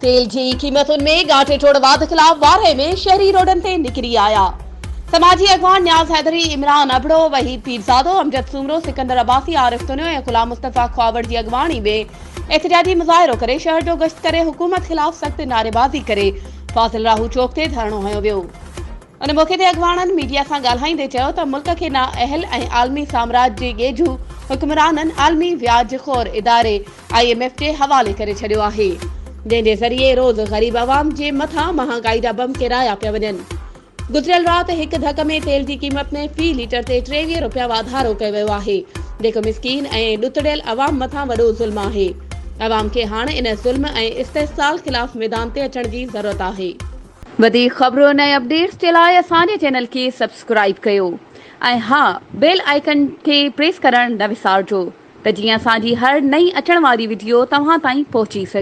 तेल जी कीमतुनि में गांठे टोड़ वाद खिलाफ वारे में शहरी रोडन ते निकिरी आया। समाजी अगवान न्याज हैदरी, इमरान अबड़ो, वहीद पीरजादो, अमजद सुमरो, सिकंदर अब्बासी, आरिफ तुनियो ऐं गुलाम मुस्तफ़ा ख्वावड़ जी अगवानी में एहतजाजी मुज़ाहिरो करे शहर जो गश्त करे हुकूमत खिलाफ सख्त नारेबाज़ी करे फाज़िल राहू चौक ते धरणो हयो वियो। उन मौके ते अगवाननि मीडिया सां ॻाल्हाईंदे चयो त मुल्क खे नाअहल ऐं आलमी साम्राज जे ॻेझू हुक्मराननि आलमी व्याजखोर इदारे IMF जे हवाले करे छॾियो आहे, जंहिंजे ज़रिए रोज़ ग़रीब अवाम जे मथां महांगाई जा बम किराया पिया वञनि। गुज़िरियल राति हिक धक में तेल जी क़ीमत में फ़ी लीटर ते 23 रुपया वाधारो कयो वियो आहे, जेको मिसकीन ऐं ॾुतड़ियल अवाम मथां वॾो ज़ुल्म आहे। अवाम खे हाणे इन ज़ुल्म ऐं इस्तेहसाल ख़िलाफ़ मैदान ते अचण जी ज़रूरत आहे। वधीक ख़बरुनि ऐं अपडेट्स जे लाइ असांजे चैनल खे सब्सक्राइब कयो ऐं हा, बेल आइकन खे प्रेस करणु न विसारिजो त जीअं असांजी हर नई अचण वारी वीडियो तव्हां ताईं पहुची सघे।